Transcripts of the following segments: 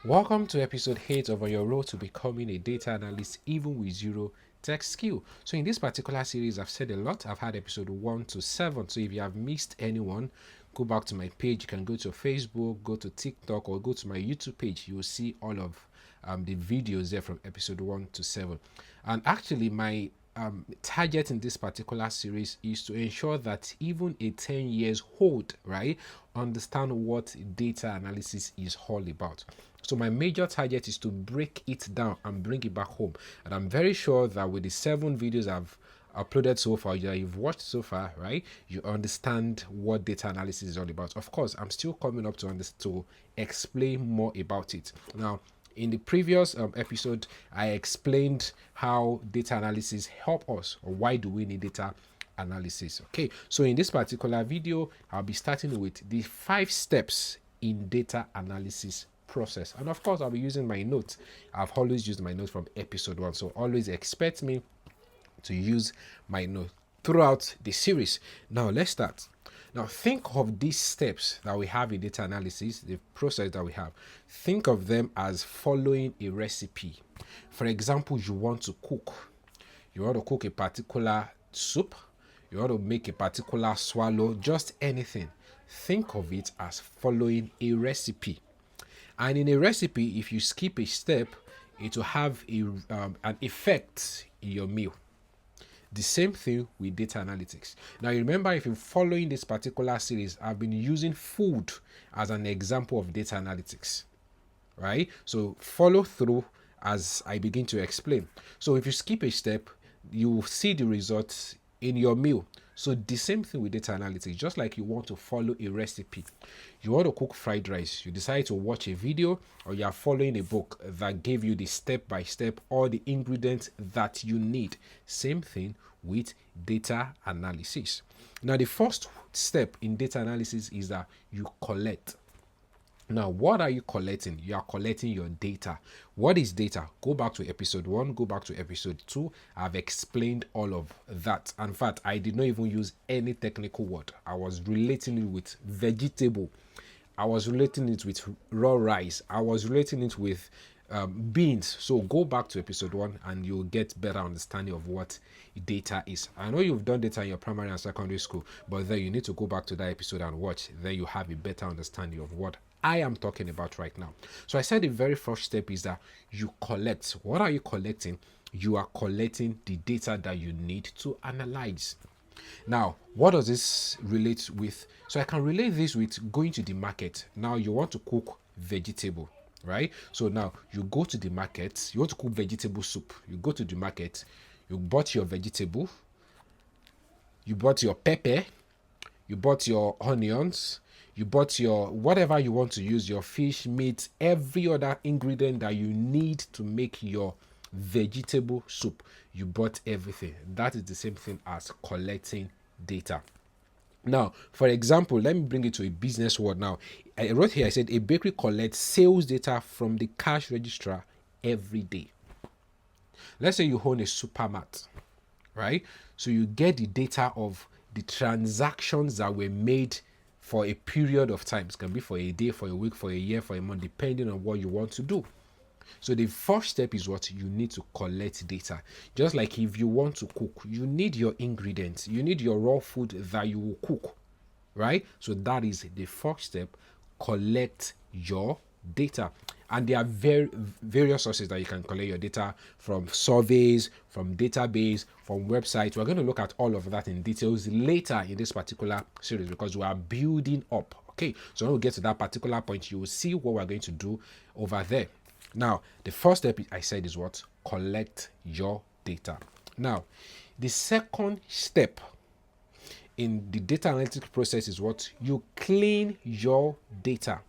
Welcome to episode 8 of On Your Road to Becoming a Data Analyst, even with zero tech skill. So, in this particular series, I've said a lot. I've had episode 1 to 7. So, if you have missed anyone, go back to my page. You can go to Facebook, go to TikTok, or go to my YouTube page. You will see all of the videos there from episode 1 to 7. And actually, my target in this particular series is to ensure that even a 10 years old, right, understand what data analysis is all about. So my major target is to break it down and bring it back home. And I'm very sure that with the 7 videos I've uploaded so far, that you've watched so far, right, you understand what data analysis is all about. Of course, I'm still coming up to explain more about it. Now, in the previous episode, I explained how data analysis help us, or why do we need data analysis. Okay, so in this particular video, I'll be starting with the 5 steps in data analysis process. And of course, I'll be using my notes. I've always used my notes from episode 1, so always expect me to use my notes throughout the series. Now, let's start. Now, think of these steps that we have in data analysis, the process that we have. Think of them as following a recipe. For example, you want to cook. You want to cook a particular soup. You want to make a particular swallow, just anything. Think of it as following a recipe. And in a recipe, if you skip a step, it will have an effect in your meal. The same thing with data analytics. Now, you remember, if you're following this particular series, I've been using food as an example of data analytics, right? So follow through as I begin to explain. So if you skip a step, you will see the results in your meal. So the same thing with data analytics. Just like you want to follow a recipe, you want to cook fried rice, you decide to watch a video, or you are following a book that gave you the step by step all the ingredients that you need. Same thing with data analysis. Now, the first step in data analysis is that you collect. Now, what are you collecting? You are collecting your data. What is data? Go back to episode 1, go back to episode 2. I've explained all of that. In fact, I did not even use any technical word. I was relating it with vegetable. I was relating it with raw rice. I was relating it with beans. So go back to episode 1 and you'll get better understanding of what data is. I know you've done data in your primary and secondary school, but then you need to go back to that episode and watch. Then you have a better understanding of what I am talking about right now. So I said the very first step is that you collect. What are you collecting? You are collecting the data that you need to analyze. Now, what does this relate with? So I can relate this with going to the market. Now, you want to cook vegetable, right? So now you go to the market, you want to cook vegetable soup. You go to the market, you bought your vegetable, you bought your pepper, you bought your onions, you bought your whatever you want to use, your fish, meat, every other ingredient that you need to make your vegetable soup. You bought everything. That is the same thing as collecting data. Now, for example, let me bring it to a business word now. I wrote here, I said a bakery collects sales data from the cash register every day. Let's say you own a supermarket, right? So you get the data of the transactions that were made for a period of time. It can be for a day, for a week, for a year, for a month, depending on what you want to do. So the first step is what you need to collect data. Just like if you want to cook, you need your ingredients, you need your raw food that you will cook, right? So that is the first step. Collect your data. And there are various sources that you can collect your data from: surveys, from database, from websites. We're going to look at all of that in details later in this particular series because we are building up. Okay, so when we get to that particular point, you will see what we're going to do over there. Now, the first step I said is what? Collect your data. Now, the second step in the data analytics process is what? You clean your data.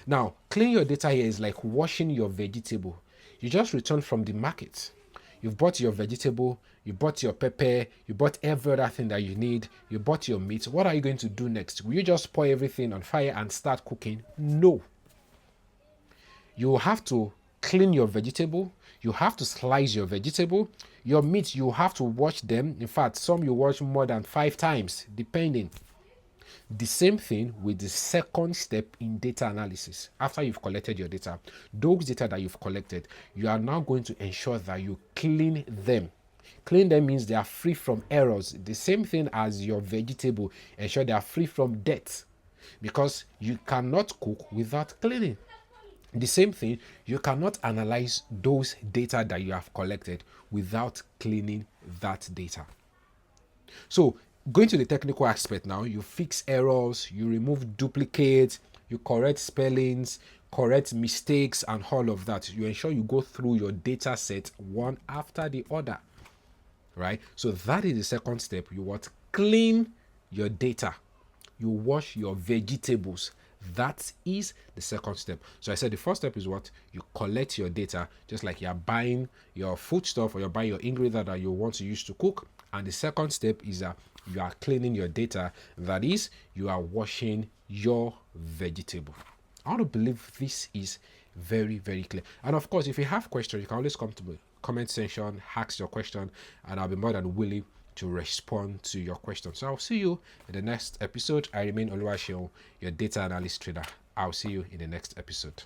Now, clean your data here is like washing your vegetable. You just returned from the market. You've bought your vegetable, you bought your pepper, you bought every other thing that you need, you bought your meat. What are you going to do next? Will you just pour everything on fire and start cooking? No. You have to clean your vegetable. You have to slice your vegetable. Your meat, you have to wash them. In fact, some you wash more than 5 times, depending. The same thing with the second step in data analysis. After you've collected your data, those data that you've collected, you are now going to ensure that you clean them. Clean them means they are free from errors. The same thing as your vegetable, ensure they are free from dirt, because you cannot cook without cleaning. The same thing, you cannot analyze those data that you have collected without cleaning that data. So, going to the technical aspect now, you fix errors, you remove duplicates, you correct spellings, correct mistakes, and all of that. You ensure you go through your data set one after the other, right? So that is the second step. You want clean your data. You wash your vegetables. That is the second step. So I said the first step is what? You collect your data, just like you're buying your foodstuff or you're buying your ingredient that you want to use to cook. And the second step is that you are cleaning your data. That is, you are washing your vegetable. I want to believe this is very, very clear. And of course, if you have questions, you can always come to the comment section, ask your question, and I'll be more than willing to respond to your question. So I'll see you in the next episode. I remain Oluwaseun, your data analyst trader. I'll see you in the next episode.